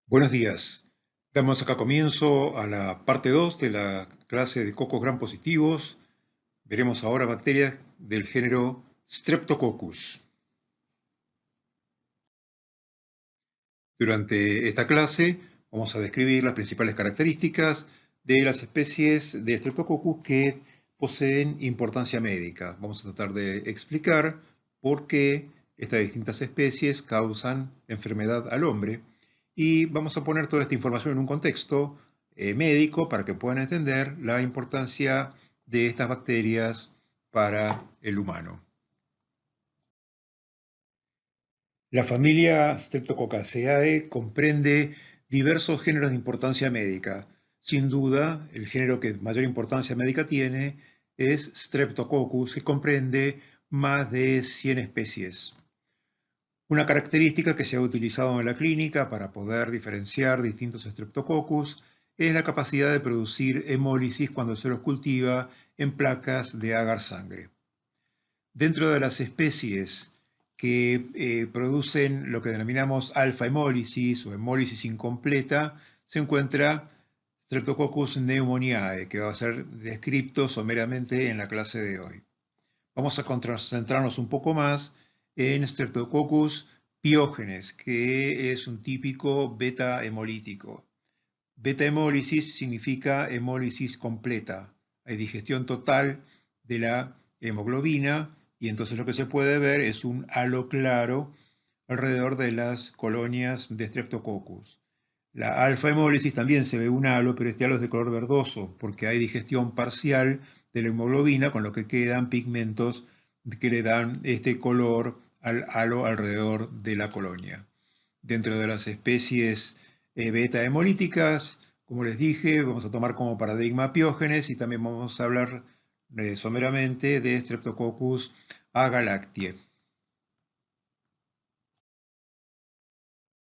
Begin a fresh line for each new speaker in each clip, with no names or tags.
Buenos días. Damos acá comienzo a la parte 2 de la clase de cocos gram positivos. Veremos ahora bacterias del género Streptococcus. Durante esta clase vamos a describir las principales características de las especies de Streptococcus que poseen importancia médica. Vamos a tratar de explicar por qué estas distintas especies causan enfermedad al hombre y vamos a poner toda esta información en un contexto médico para que puedan entender la importancia de estas bacterias para el humano. La familia Streptococcaceae comprende diversos géneros de importancia médica. Sin duda, el género que mayor importancia médica tiene es Streptococcus, que comprende más de 100 especies. Una característica que se ha utilizado en la clínica para poder diferenciar distintos Streptococcus es la capacidad de producir hemólisis cuando se los cultiva en placas de agar sangre. Dentro de las especies que producen lo que denominamos alfa-hemólisis o hemólisis incompleta, se encuentra Streptococcus pneumoniae, que va a ser descrito someramente en la clase de hoy. Vamos a concentrarnos un poco más en Streptococcus piógenes, que es un típico beta-hemolítico. Beta-hemólisis significa hemólisis completa. Hay digestión total de la hemoglobina y entonces lo que se puede ver es un halo claro alrededor de las colonias de Streptococcus. La alfa-hemólisis también se ve un halo, pero este halo es de color verdoso porque hay digestión parcial de la hemoglobina, con lo que quedan pigmentos que le dan este color al halo alrededor de la colonia. Dentro de las especies beta hemolíticas, como les dije, vamos a tomar como paradigma piógenes y también vamos a hablar someramente de Streptococcus agalactiae.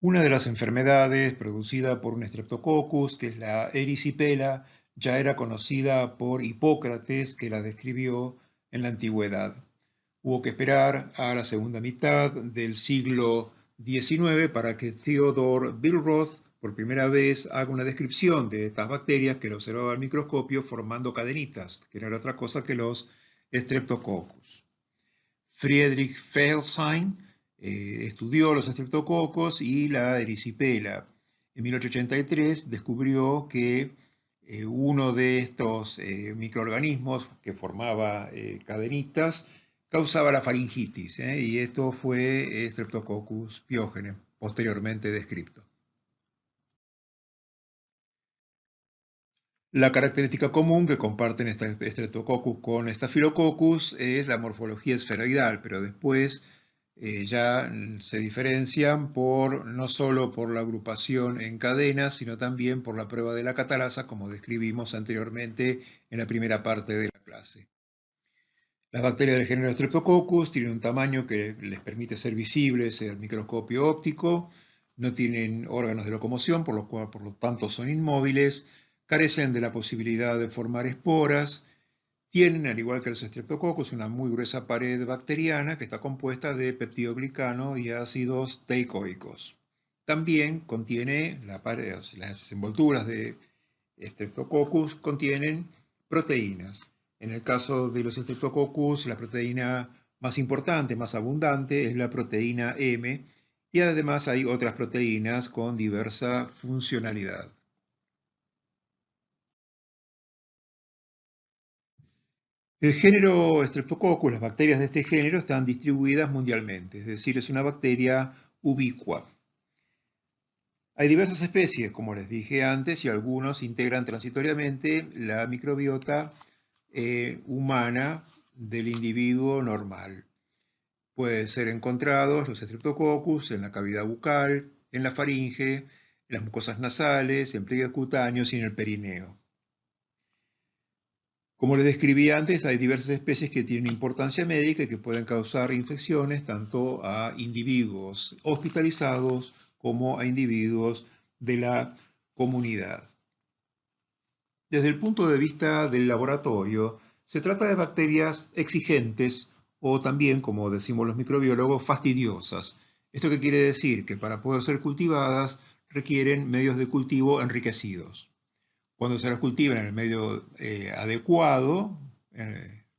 Una de las enfermedades producida por un Streptococcus, que es la erisipela, ya era conocida por Hipócrates, que la describió en la antigüedad. Hubo que esperar a la segunda mitad del siglo XIX para que Theodor Billroth por primera vez haga una descripción de estas bacterias que lo observaba al microscopio formando cadenitas, que no era otra cosa que los Streptococcus. Friedrich Felsheim estudió los estreptococos y la erisipela. En 1883 descubrió que uno de estos microorganismos que formaba cadenitas causaba la faringitis, y esto fue Streptococcus pyogenes, posteriormente descrito. La característica común que comparten Streptococcus con Staphylococcus es la morfología esferoidal, pero después ya se diferencian no solo por la agrupación en cadenas, sino también por la prueba de la catalasa, como describimos anteriormente en la primera parte de la clase. Las bacterias del género Streptococcus tienen un tamaño que les permite ser visibles al microscopio óptico, no tienen órganos de locomoción, por lo tanto son inmóviles, carecen de la posibilidad de formar esporas, tienen, al igual que los Streptococcus, una muy gruesa pared bacteriana que está compuesta de peptidoglicano y ácidos teicoicos. También contiene las envolturas de Streptococcus contienen proteínas. En el caso de los Streptococcus, la proteína más importante, más abundante, es la proteína M, y además hay otras proteínas con diversa funcionalidad. El género Streptococcus, las bacterias de este género están distribuidas mundialmente, es decir, es una bacteria ubicua. Hay diversas especies, como les dije antes, y algunos integran transitoriamente la microbiota humana del individuo normal. Pueden ser encontrados los Streptococcus en la cavidad bucal, en la faringe, en las mucosas nasales, en pliegues cutáneos y en el perineo. Como les describí antes, hay diversas especies que tienen importancia médica y que pueden causar infecciones tanto a individuos hospitalizados como a individuos de la comunidad. Desde el punto de vista del laboratorio, se trata de bacterias exigentes o también, como decimos los microbiólogos, fastidiosas. ¿Esto qué quiere decir? Que para poder ser cultivadas requieren medios de cultivo enriquecidos. Cuando se los cultiva en el medio adecuado,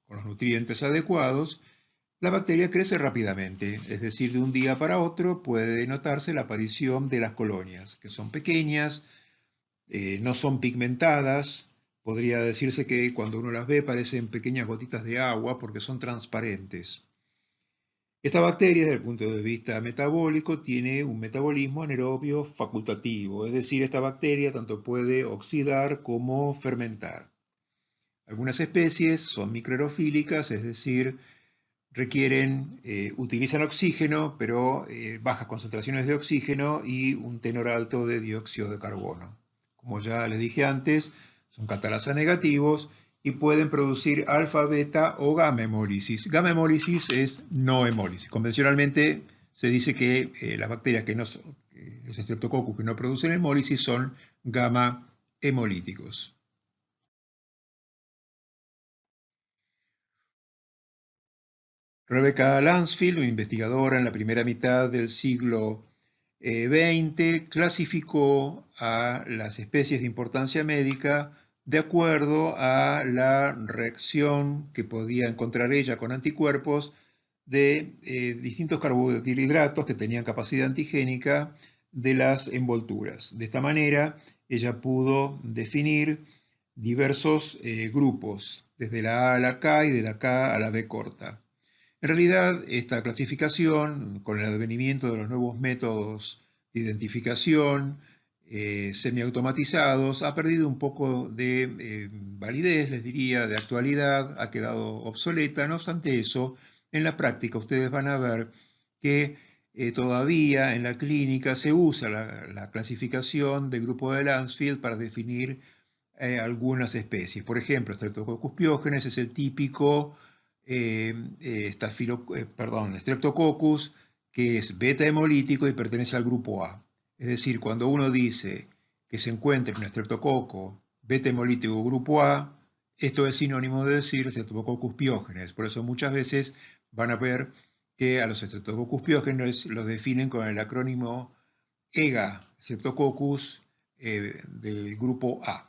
con los nutrientes adecuados, la bacteria crece rápidamente, es decir, de un día para otro puede notarse la aparición de las colonias, que son pequeñas, no son pigmentadas, podría decirse que cuando uno las ve parecen pequeñas gotitas de agua porque son transparentes. Esta bacteria, desde el punto de vista metabólico, tiene un metabolismo anaerobio facultativo, es decir, esta bacteria tanto puede oxidar como fermentar. Algunas especies son microaerofílicas, es decir, utilizan oxígeno, pero bajas concentraciones de oxígeno y un tenor alto de dióxido de carbono. Como ya les dije antes, son catalasa negativos y pueden producir alfa, beta o gamma hemólisis. Gamma hemólisis es no hemólisis. Convencionalmente se dice que las bacterias que no son, los Streptococcus que no producen hemólisis son gamma hemolíticos. Rebecca Lancefield, una investigadora en la primera mitad del siglo XX, clasificó a las especies de importancia médica de acuerdo a la reacción que podía encontrar ella con anticuerpos de distintos carbohidratos que tenían capacidad antigénica de las envolturas. De esta manera, ella pudo definir diversos grupos, desde la A a la K y de la K a la B corta. En realidad, esta clasificación, con el advenimiento de los nuevos métodos de identificación semiautomatizados, ha perdido un poco de validez, les diría, de actualidad, ha quedado obsoleta. No obstante eso, en la práctica ustedes van a ver que todavía en la clínica se usa la clasificación del grupo de Lancefield para definir algunas especies. Por ejemplo, Streptococcus pyogenes es el típico Streptococcus, que es beta hemolítico y pertenece al grupo A. Es decir, cuando uno dice que se encuentra un estreptococo beta hemolítico grupo A, esto es sinónimo de decir Streptococcus pyogenes. Por eso muchas veces van a ver que a los Streptococcus pyogenes los definen con el acrónimo EGA, Streptococcus del grupo A.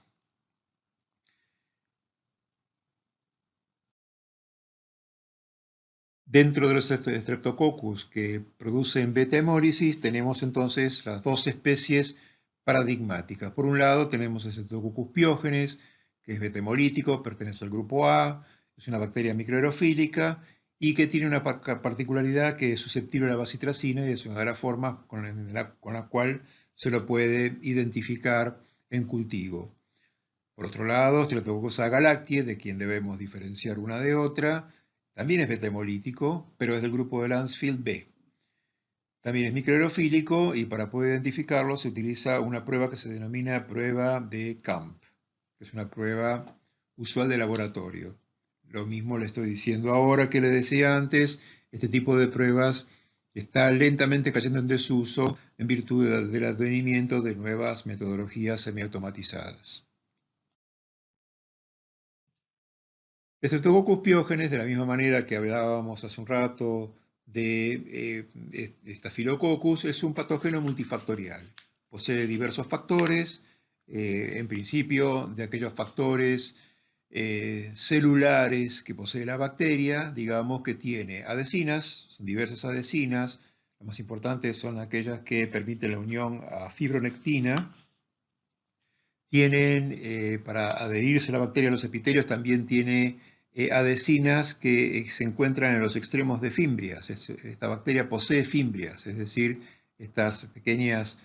Dentro de los Streptococcus que producen beta hemólisis tenemos entonces las dos especies paradigmáticas. Por un lado tenemos el Streptococcus pyogenes, que es beta hemolítico, pertenece al grupo A, es una bacteria microaerofílica y que tiene una particularidad que es susceptible a la bacitracina y es una de las formas con la cual se lo puede identificar en cultivo. Por otro lado, Streptococcus agalactiae, de quien debemos diferenciar una de otra, también es beta hemolítico, pero es del grupo de Lancefield B. También es microaerofílico y para poder identificarlo se utiliza una prueba que se denomina prueba de Camp, que es una prueba usual de laboratorio. Lo mismo le estoy diciendo ahora que le decía antes, este tipo de pruebas está lentamente cayendo en desuso en virtud del advenimiento de nuevas metodologías semiautomatizadas. Streptococcus pyogenes, de la misma manera que hablábamos hace un rato de Staphylococcus, es un patógeno multifactorial. Posee diversos factores, en principio de aquellos factores celulares que posee la bacteria, digamos que tiene adhesinas, son diversas adhesinas, las más importantes son aquellas que permiten la unión a fibronectina. Para adherirse la bacteria a los epitelios, también tiene adhesinas que se encuentran en los extremos de fimbrias. Esta bacteria posee fimbrias, es decir, estas pequeñas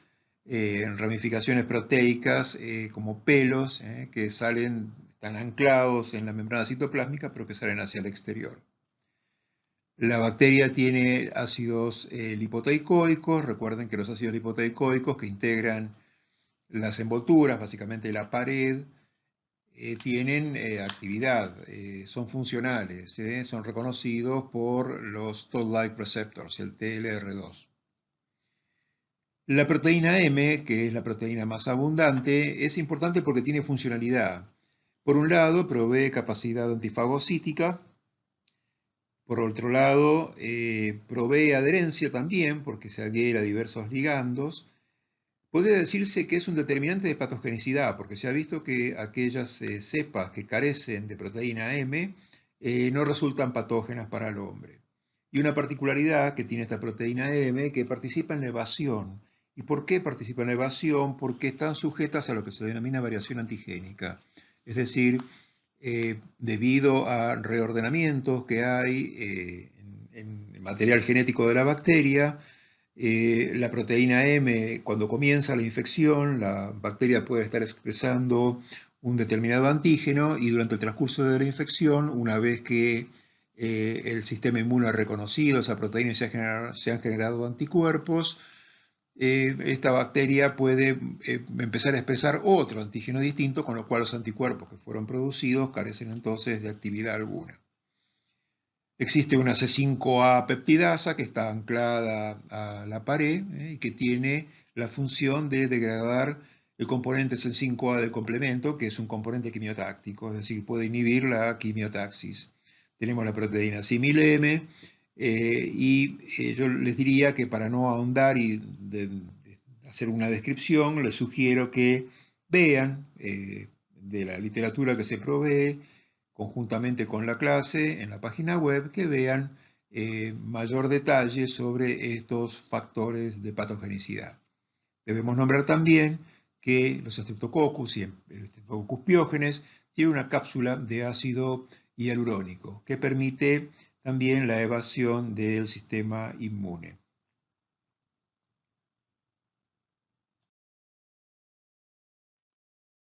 ramificaciones proteicas como pelos que están anclados en la membrana citoplásmica, pero que salen hacia el exterior. La bacteria tiene ácidos lipoteicoicos. Recuerden que los ácidos lipoteicoicos que integran las envolturas, básicamente la pared, tienen actividad, son funcionales, son reconocidos por los Toll-like receptors, el TLR2. La proteína M, que es la proteína más abundante, es importante porque tiene funcionalidad. Por un lado, provee capacidad antifagocítica. Por otro lado, provee adherencia también porque se adhiere a diversos ligandos. Podría decirse que es un determinante de patogenicidad, porque se ha visto que aquellas cepas que carecen de proteína M no resultan patógenas para el hombre. Y una particularidad que tiene esta proteína M que participa en la evasión. ¿Y por qué participa en la evasión? Porque están sujetas a lo que se denomina variación antigénica. Es decir, debido a reordenamientos que hay en el material genético de la bacteria, la proteína M, cuando comienza la infección, la bacteria puede estar expresando un determinado antígeno y durante el transcurso de la infección, una vez que el sistema inmune ha reconocido esa proteína y se han generado anticuerpos, esta bacteria puede empezar a expresar otro antígeno distinto, con lo cual los anticuerpos que fueron producidos carecen entonces de actividad alguna. Existe una C5A peptidasa que está anclada a la pared y que tiene la función de degradar el componente C5A del complemento, que es un componente quimiotáctico, es decir, puede inhibir la quimiotaxis. Tenemos la proteína CIMIL-M yo les diría que para no ahondar y hacer una descripción, les sugiero que vean de la literatura que se provee conjuntamente con la clase en la página web, que vean mayor detalle sobre estos factores de patogenicidad. Debemos nombrar también que los Streptococcus y el Streptococcus pyogenes tienen una cápsula de ácido hialurónico que permite también la evasión del sistema inmune.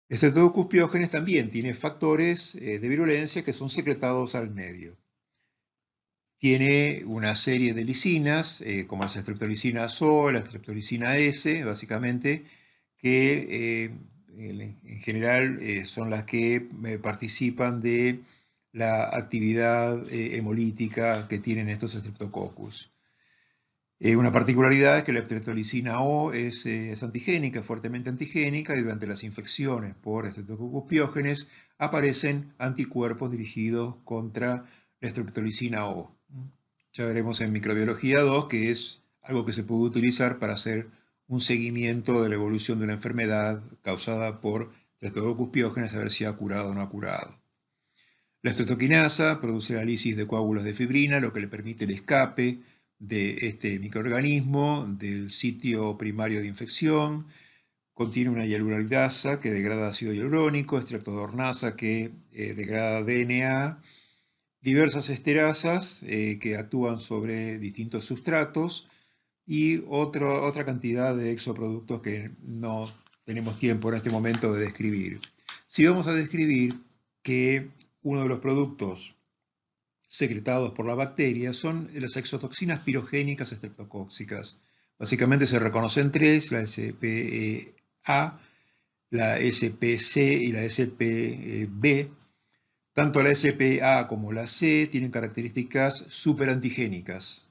El Streptococcus pyogenes también tiene factores de virulencia que son secretados al medio. Tiene una serie de lisinas, como la streptolicina SO, la streptolicina S, básicamente, que en general son las que participan de la actividad hemolítica que tienen estos Streptococcus. Una particularidad es que la streptolicina O es antigénica, fuertemente antigénica, y durante las infecciones por Streptococcus pyogenes aparecen anticuerpos dirigidos contra la streptolicina O. Ya veremos en microbiología 2 que es algo que se puede utilizar para hacer un seguimiento de la evolución de una enfermedad causada por Streptococcus pyogenes, a ver si ha curado o no ha curado. La estreptoquinasa produce la lisis de coágulos de fibrina, lo que le permite el escape de este microorganismo del sitio primario de infección. Contiene una hialuronidasa que degrada ácido hialurónico, estreptodornasa que degrada DNA, diversas esterasas que actúan sobre distintos sustratos y otra cantidad de exoproductos que no tenemos tiempo en este momento de describir. Si vamos a describir que uno de los productos secretados por la bacteria son las exotoxinas pirogénicas estreptocóxicas. Básicamente se reconocen tres, la SPA, la SPC y la SPB. Tanto la SPA como la C tienen características superantigénicas,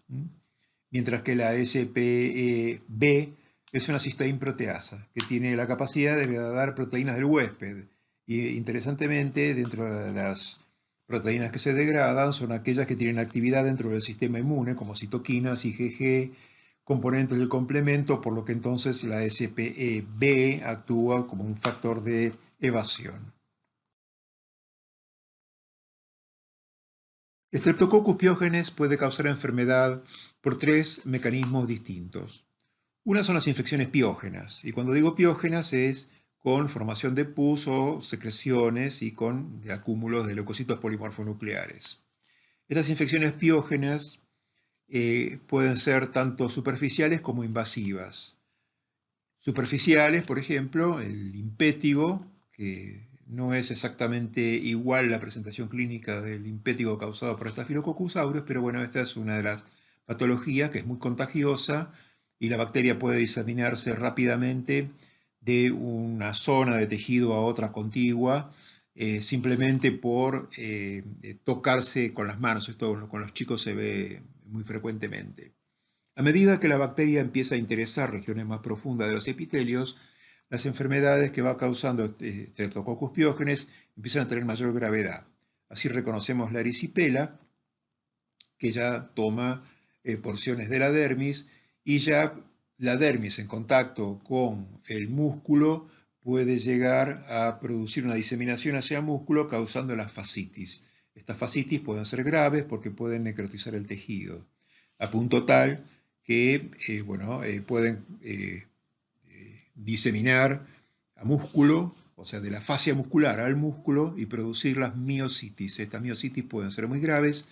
mientras que la SPB es una cisteína proteasa que tiene la capacidad de degradar proteínas del huésped. Y interesantemente, dentro de las proteínas que se degradan son aquellas que tienen actividad dentro del sistema inmune, como citoquinas, IgG, componentes del complemento, por lo que entonces la SPEB actúa como un factor de evasión. Streptococcus pyogenes puede causar enfermedad por tres mecanismos distintos. Una son las infecciones piógenas, y cuando digo piógenas es con formación de pus o secreciones y con acúmulos de leucocitos polimorfonucleares. Estas infecciones piógenas pueden ser tanto superficiales como invasivas. Superficiales, por ejemplo, el impétigo, que no es exactamente igual la presentación clínica del impétigo causado por Staphylococcus aureus, pero bueno, esta es una de las patologías que es muy contagiosa y la bacteria puede diseminarse rápidamente de una zona de tejido a otra contigua, simplemente por tocarse con las manos. Esto con los chicos se ve muy frecuentemente. A medida que la bacteria empieza a interesar regiones más profundas de los epitelios, las enfermedades que va causando Streptococcus pyogenes empiezan a tener mayor gravedad. Así reconocemos la erisipela, que ya toma porciones de la dermis y ya la dermis en contacto con el músculo puede llegar a producir una diseminación hacia el músculo causando la fascitis. Estas fascitis pueden ser graves porque pueden necrotizar el tejido, a punto tal que pueden diseminar a músculo, o sea, de la fascia muscular al músculo y producir las miositis. Estas miositis pueden ser muy graves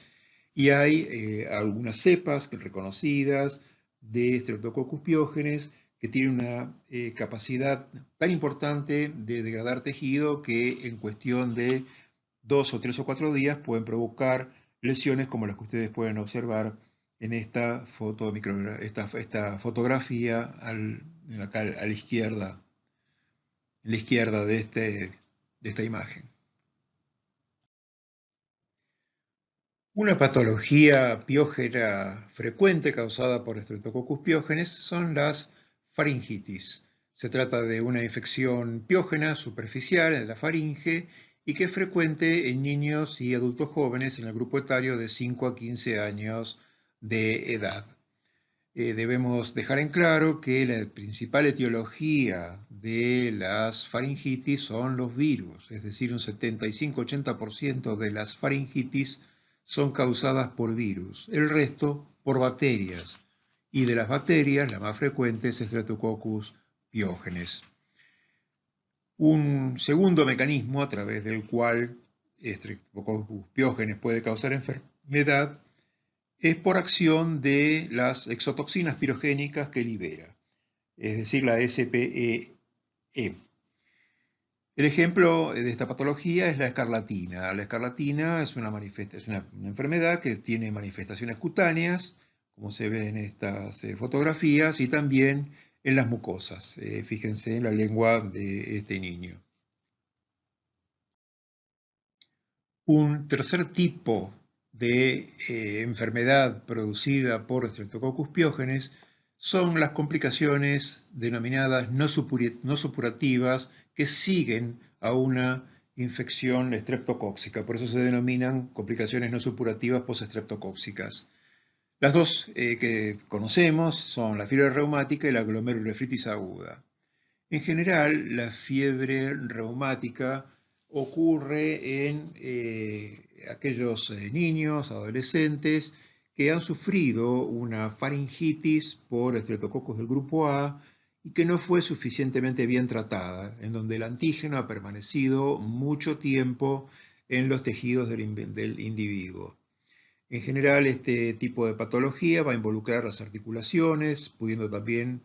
y hay algunas cepas reconocidas de Streptococcus pyogenes que tienen una capacidad tan importante de degradar tejido que en cuestión de 2 o 3 o 4 días pueden provocar lesiones como las que ustedes pueden observar en esta fotografía acá a la izquierda, de esta imagen. Una patología piógena frecuente causada por Streptococcus pyogenes son las faringitis. Se trata de una infección piógena superficial en la faringe y que es frecuente en niños y adultos jóvenes en el grupo etario de 5 a 15 años de edad. Debemos dejar en claro que la principal etiología de las faringitis son los virus, es decir, un 75-80% de las faringitis son causadas por virus, el resto por bacterias. Y de las bacterias, la más frecuente es Streptococcus pyogenes. Un segundo mecanismo a través del cual Streptococcus pyogenes puede causar enfermedad es por acción de las exotoxinas pirogénicas que libera, es decir, la SPE. El ejemplo de esta patología es la escarlatina. La escarlatina es una enfermedad que tiene manifestaciones cutáneas, como se ve en estas fotografías, y también en las mucosas. Fíjense en la lengua de este niño. Un tercer tipo de enfermedad producida por Streptococcus pyogenes son las complicaciones denominadas no supurativas que siguen a una infección estreptocóxica. Por eso se denominan complicaciones no supurativas postestreptocóxicas. Las dos que conocemos son la fiebre reumática y la glomerulonefritis aguda. En general, la fiebre reumática ocurre en aquellos niños, adolescentes que han sufrido una faringitis por estreptococos del grupo A y que no fue suficientemente bien tratada, en donde el antígeno ha permanecido mucho tiempo en los tejidos del individuo. En general, este tipo de patología va a involucrar las articulaciones, pudiendo también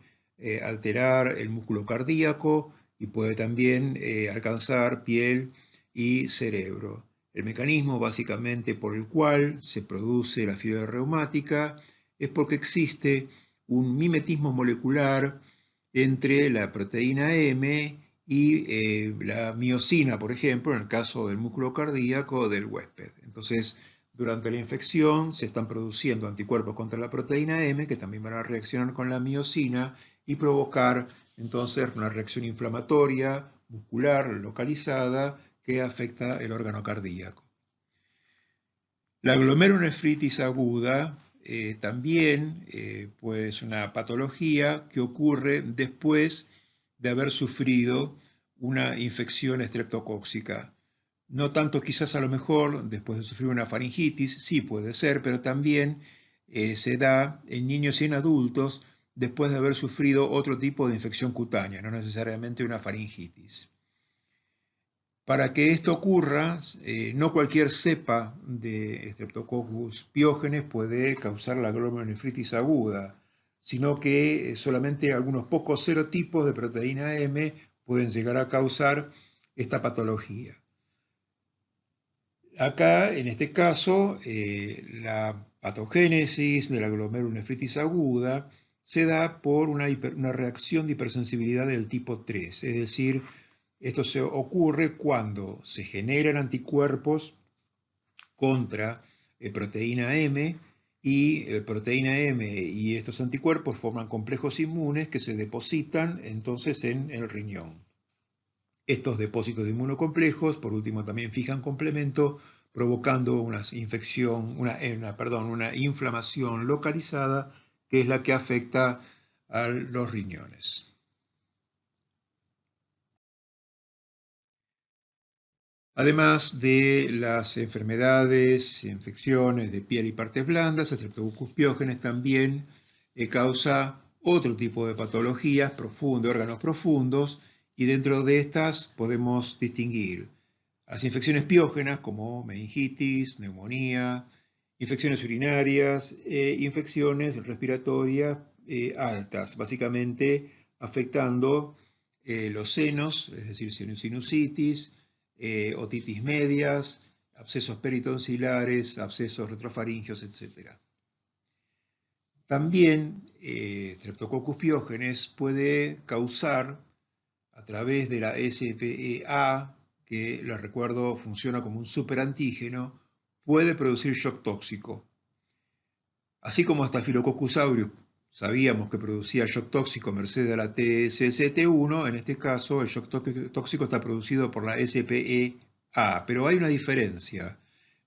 alterar el músculo cardíaco y puede también alcanzar piel y cerebro. El mecanismo básicamente por el cual se produce la fiebre reumática es porque existe un mimetismo molecular entre la proteína M y la miosina, por ejemplo, en el caso del músculo cardíaco del huésped. Entonces, durante la infección se están produciendo anticuerpos contra la proteína M que también van a reaccionar con la miosina y provocar entonces una reacción inflamatoria muscular localizada que afecta el órgano cardíaco. La glomerulonefritis aguda también pues una patología que ocurre después de haber sufrido una infección estreptocóxica. No tanto quizás a lo mejor después de sufrir una faringitis, sí puede ser, pero también se da en niños y en adultos después de haber sufrido otro tipo de infección cutánea, no necesariamente una faringitis. Para que esto ocurra, no cualquier cepa de Streptococcus pyogenes puede causar la glomerulonefritis aguda, sino que solamente algunos pocos serotipos de proteína M pueden llegar a causar esta patología. Acá, en este caso, la patogénesis de la glomerulonefritis aguda se da por una reacción de hipersensibilidad del tipo 3, es decir, esto se ocurre cuando se generan anticuerpos contra proteína M y estos anticuerpos forman complejos inmunes que se depositan entonces en el riñón. Estos depósitos de inmunocomplejos, por último, también fijan complemento, provocando una inflamación localizada, que es la que afecta a los riñones. Además de las enfermedades, infecciones de piel y partes blandas, el Streptococcus pyogenes también causa otro tipo de patologías profundas, órganos profundos, y dentro de estas podemos distinguir las infecciones piógenas como meningitis, neumonía, infecciones urinarias e infecciones respiratorias altas, básicamente afectando los senos, es decir, sinusitis, otitis medias, abscesos peritonsulares, abscesos retrofaringeos, etc. También Streptococcus pyogenes puede causar a través de la SPEA, que les recuerdo funciona como un superantígeno, puede producir shock tóxico. Así como Staphylococcus aureus sabíamos que producía shock tóxico merced a la TSST1, en este caso el shock tóxico está producido por la SPEA, pero hay una diferencia.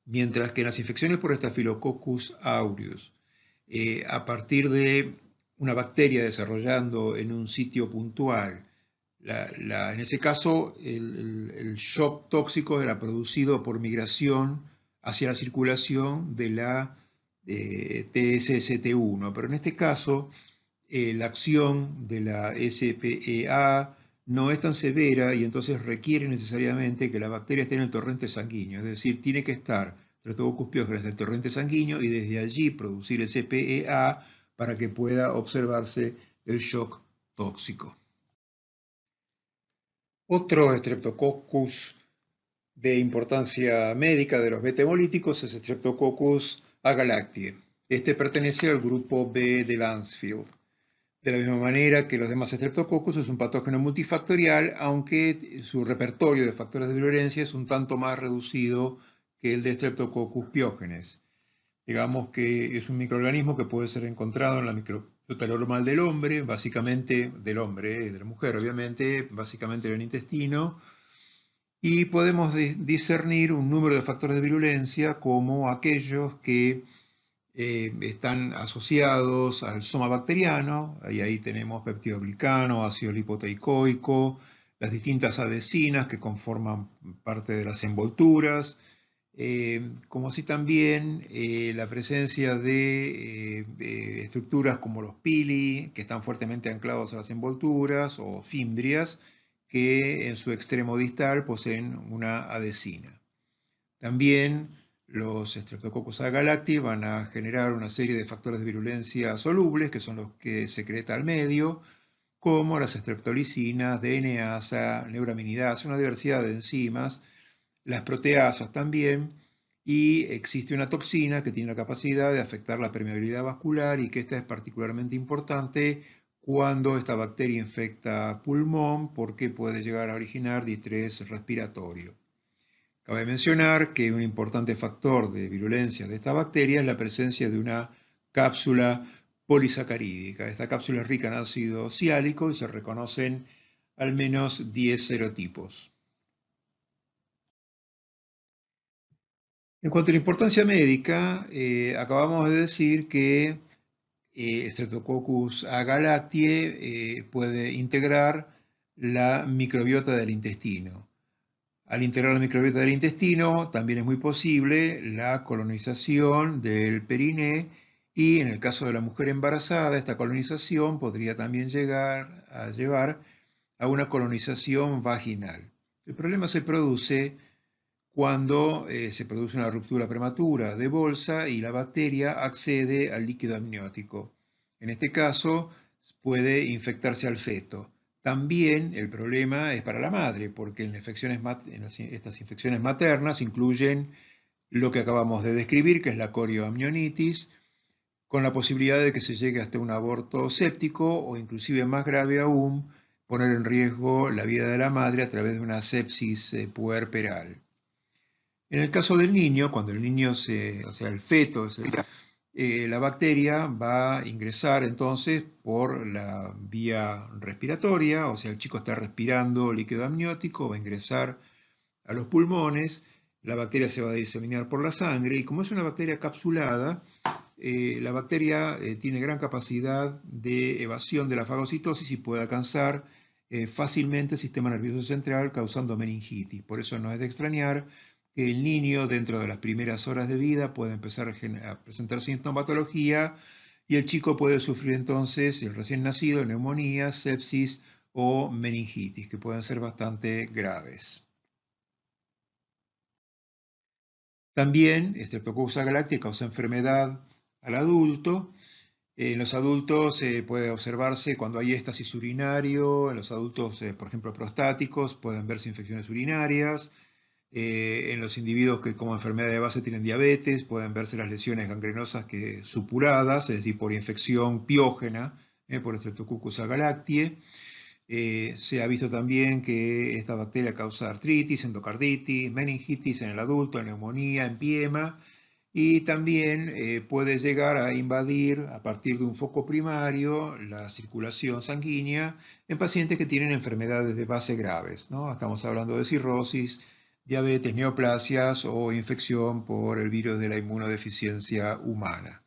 Mientras que en las infecciones por Staphylococcus aureus, a partir de una bacteria desarrollando en un sitio puntual, en ese caso el shock tóxico era producido por migración hacia la circulación de la TSST1, pero en este caso la acción de la SPEA no es tan severa y entonces requiere necesariamente que la bacteria esté en el torrente sanguíneo, es decir, tiene que estar Streptococcus pyogenes en el torrente sanguíneo y desde allí producir el SPEA para que pueda observarse el shock tóxico. Otro Streptococcus de importancia médica de los beta-hemolíticos es Streptococcus agalactiae. Este pertenece al grupo B de Lancefield. De la misma manera que los demás Streptococcus, es un patógeno multifactorial, aunque su repertorio de factores de virulencia es un tanto más reducido que el de Streptococcus pyogenes. Digamos que es un microorganismo que puede ser encontrado en la microbiota normal del hombre, básicamente del hombre, de la mujer obviamente, básicamente en el intestino, y podemos discernir un número de factores de virulencia como aquellos que están asociados al soma bacteriano, y ahí tenemos peptidoglicano, ácido lipoteicoico, las distintas adhesinas que conforman parte de las envolturas, como así también la presencia de estructuras como los pili, que están fuertemente anclados a las envolturas, o fimbrias, que en su extremo distal poseen una adhesina. También los Streptococcus agalactiae van a generar una serie de factores de virulencia solubles, que son los que secreta al medio, como las streptolicinas, DNasa, neuraminidasa, una diversidad de enzimas, las proteasas también, y existe una toxina que tiene la capacidad de afectar la permeabilidad vascular y que esta es particularmente importante cuando esta bacteria infecta pulmón porque puede llegar a originar distrés respiratorio. Cabe mencionar que un importante factor de virulencia de esta bacteria es la presencia de una cápsula polisacarídica. Esta cápsula es rica en ácido siálico y se reconocen al menos 10 serotipos. En cuanto a la importancia médica, acabamos de decir que Streptococcus agalactiae puede integrar la microbiota del intestino. Al integrar la microbiota del intestino, también es muy posible la colonización del periné y en el caso de la mujer embarazada, esta colonización podría también llegar a llevar a una colonización vaginal. El problema se produce cuando se produce una ruptura prematura de bolsa y la bacteria accede al líquido amniótico. En este caso, puede infectarse al feto. También el problema es para la madre, porque estas infecciones maternas incluyen lo que acabamos de describir, que es la corioamnionitis, con la posibilidad de que se llegue hasta un aborto séptico o inclusive más grave aún, poner en riesgo la vida de la madre a través de una sepsis puerperal. En el caso del niño, cuando el niño o sea, el feto, la bacteria va a ingresar entonces por la vía respiratoria, o sea, el chico está respirando líquido amniótico, va a ingresar a los pulmones, la bacteria se va a diseminar por la sangre y como es una bacteria capsulada, la bacteria tiene gran capacidad de evasión de la fagocitosis y puede alcanzar fácilmente el sistema nervioso central causando meningitis. Por eso no es de extrañar que el niño dentro de las primeras horas de vida puede empezar a presentar sintomatología y el chico puede sufrir entonces, el recién nacido, neumonía, sepsis o meningitis, que pueden ser bastante graves. También Streptococcus galáctea causa enfermedad al adulto. En los adultos puede observarse cuando hay éstasis urinario, en los adultos, por ejemplo, prostáticos, pueden verse infecciones urinarias. En los individuos que como enfermedad de base tienen diabetes, pueden verse las lesiones gangrenosas supuradas, es decir, por infección piógena, por Streptococcus galáctea. Se ha visto también que esta bacteria causa artritis, endocarditis, meningitis en el adulto, neumonía, empiema, y también puede llegar a invadir a partir de un foco primario la circulación sanguínea en pacientes que tienen enfermedades de base graves, ¿no? Estamos hablando de cirrosis, diabetes, neoplasias o infección por el virus de la inmunodeficiencia humana.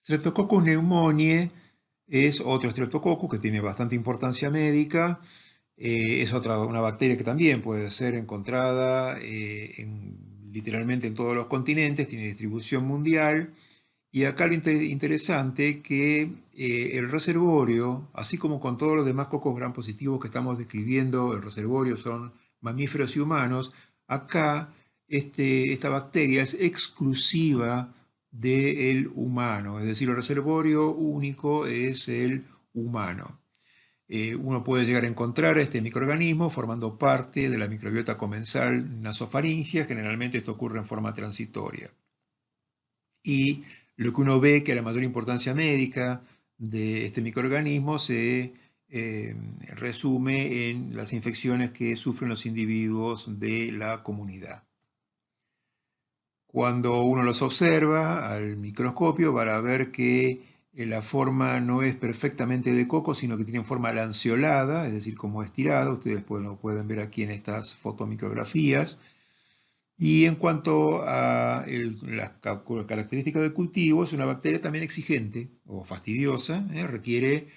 Streptococcus pneumoniae es otro Streptococcus que tiene bastante importancia médica. Es una bacteria que también puede ser encontrada literalmente en todos los continentes, tiene distribución mundial. Y acá lo interesante que el reservorio, así como con todos los demás cocos gram positivos que estamos describiendo, el reservorio son mamíferos y humanos, acá esta bacteria es exclusiva del humano, es decir, el reservorio único es el humano. Uno puede llegar a encontrar a este microorganismo formando parte de la microbiota comensal nasofaringea, generalmente esto ocurre en forma transitoria. Y lo que uno ve que la mayor importancia médica de este microorganismo se resume en las infecciones que sufren los individuos de la comunidad. Cuando uno los observa al microscopio van a ver que la forma no es perfectamente de coco, sino que tienen forma lanceolada, es decir, como estirada. Ustedes lo pueden ver aquí en estas fotomicrografías. Y en cuanto a las características del cultivo, es una bacteria también exigente o fastidiosa, requiere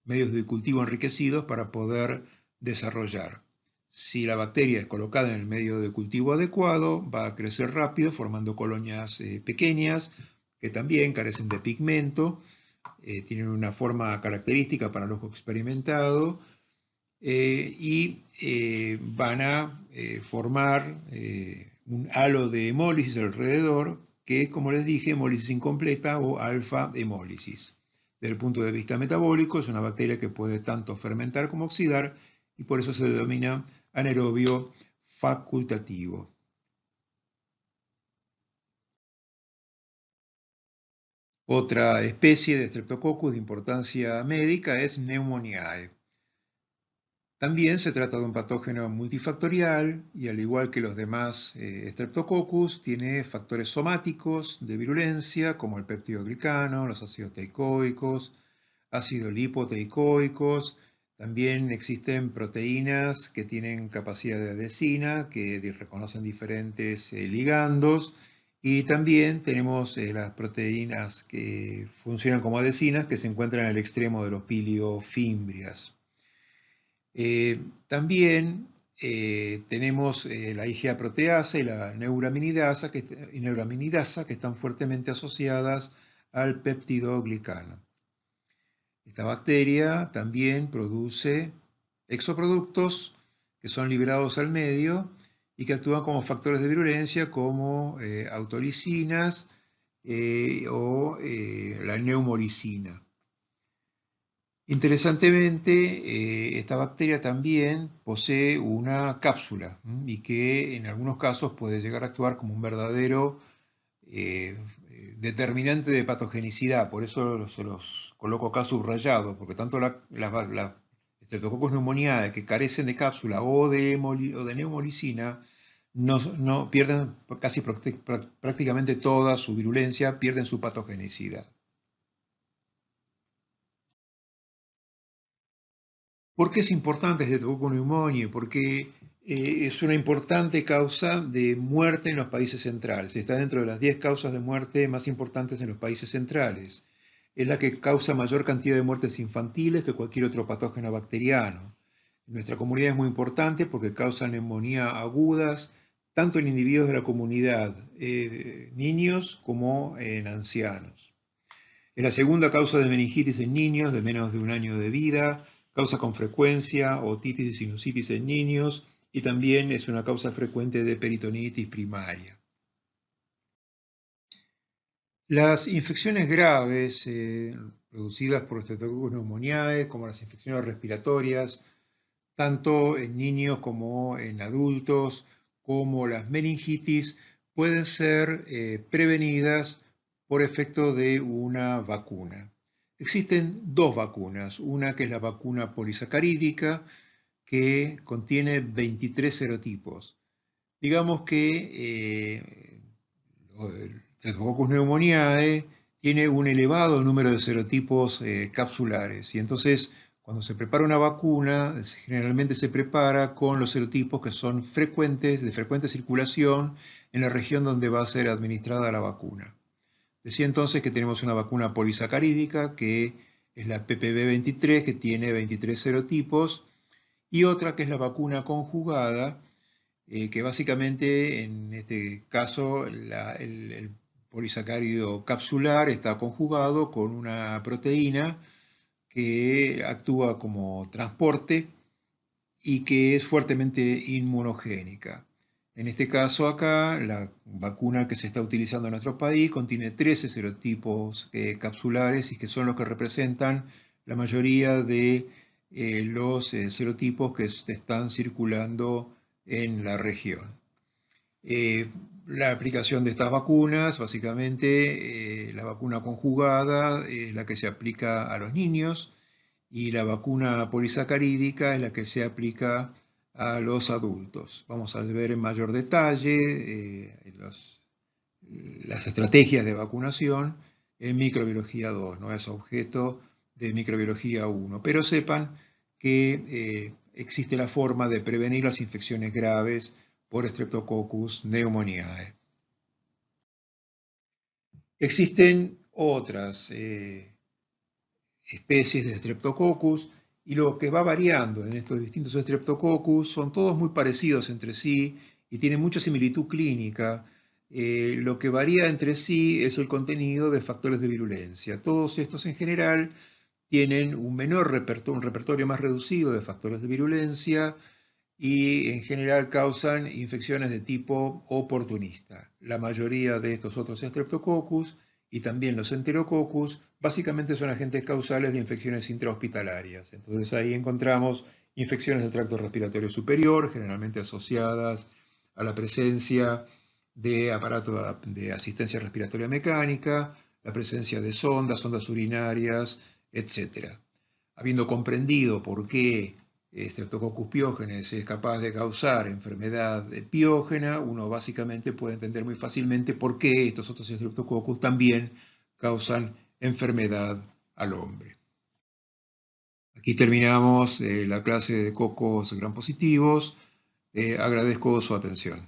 medios de cultivo enriquecidos para poder desarrollar. Si la bacteria es colocada en el medio de cultivo adecuado, va a crecer rápido formando colonias pequeñas que también carecen de pigmento, tienen una forma característica para el ojo experimentado y van a formar un halo de hemólisis alrededor, que es, como les dije, hemólisis incompleta o alfa-hemólisis. Desde el punto de vista metabólico, es una bacteria que puede tanto fermentar como oxidar, y por eso se denomina anaerobio facultativo. Otra especie de Streptococcus de importancia médica es Pneumoniae. También se trata de un patógeno multifactorial y al igual que los demás Streptococcus, tiene factores somáticos de virulencia como el peptidoglicano, los ácidos teicoicos, ácidos lipoteicoicos. También existen proteínas que tienen capacidad de adhesina, que reconocen diferentes ligandos. Y también tenemos las proteínas que funcionan como adhesinas que se encuentran en el extremo de los piliofimbrias. También tenemos la IgA proteasa y la neuraminidasa que están fuertemente asociadas al peptidoglicano. Esta bacteria también produce exoproductos que son liberados al medio y que actúan como factores de virulencia como autolisinas o la neumolicina. Interesantemente, esta bacteria también posee una cápsula y que en algunos casos puede llegar a actuar como un verdadero determinante de patogenicidad. Por eso se los coloco acá subrayados, porque tanto las Streptococcus pneumoniae que carecen de cápsula o de neumolicina no pierden casi prácticamente toda su virulencia, pierden su patogenicidad. ¿Por qué es importante Streptococcus pneumoniae? Porque Es una importante causa de muerte en los países centrales. Está dentro de las 10 causas de muerte más importantes en los países centrales. Es la que causa mayor cantidad de muertes infantiles que cualquier otro patógeno bacteriano. En nuestra comunidad es muy importante porque causa neumonía agudas, tanto en individuos de la comunidad, niños como en ancianos. Es la segunda causa de meningitis en niños de menos de un año de vida, causa con frecuencia otitis y sinusitis en niños y también es una causa frecuente de peritonitis primaria. Las infecciones graves producidas por Streptococcus pneumoniae, como las infecciones respiratorias, tanto en niños como en adultos, como las meningitis, pueden ser prevenidas por efecto de una vacuna. Existen dos vacunas, una que es la vacuna polisacarídica, que contiene 23 serotipos. Digamos que el Streptococcus pneumoniae tiene un elevado número de serotipos capsulares y entonces cuando se prepara una vacuna generalmente se prepara con los serotipos que son frecuentes, de frecuente circulación en la región donde va a ser administrada la vacuna. Decía entonces que tenemos una vacuna polisacarídica que es la PPV23 que tiene 23 serotipos y otra que es la vacuna conjugada que básicamente en este caso el polisacárido capsular está conjugado con una proteína que actúa como transporte y que es fuertemente inmunogénica. En este caso acá, la vacuna que se está utilizando en nuestro país contiene 13 serotipos capsulares y que son los que representan la mayoría de los serotipos que están circulando en la región. La aplicación de estas vacunas, básicamente la vacuna conjugada es la que se aplica a los niños y la vacuna polisacarídica es la que se aplica a los adultos. Vamos a ver en mayor detalle las estrategias de vacunación en microbiología 2, no es objeto de microbiología 1, pero sepan que existe la forma de prevenir las infecciones graves por Streptococcus pneumoniae. Existen otras especies de Streptococcus y lo que va variando en estos distintos Streptococcus son todos muy parecidos entre sí y tienen mucha similitud clínica. Lo que varía entre sí es el contenido de factores de virulencia. Todos estos en general tienen un repertorio más reducido de factores de virulencia y en general causan infecciones de tipo oportunista. La mayoría de estos otros Streptococcus y también los Enterococcus básicamente son agentes causales de infecciones intrahospitalarias. Entonces ahí encontramos infecciones del tracto respiratorio superior, generalmente asociadas a la presencia de aparato de asistencia respiratoria mecánica, la presencia de sondas urinarias, etc. Habiendo comprendido por qué Streptococcus piógenes es capaz de causar enfermedad piógena, uno básicamente puede entender muy fácilmente por qué estos otros Streptococcus también causan enfermedad al hombre. Aquí terminamos la clase de cocos gram positivos. Agradezco su atención.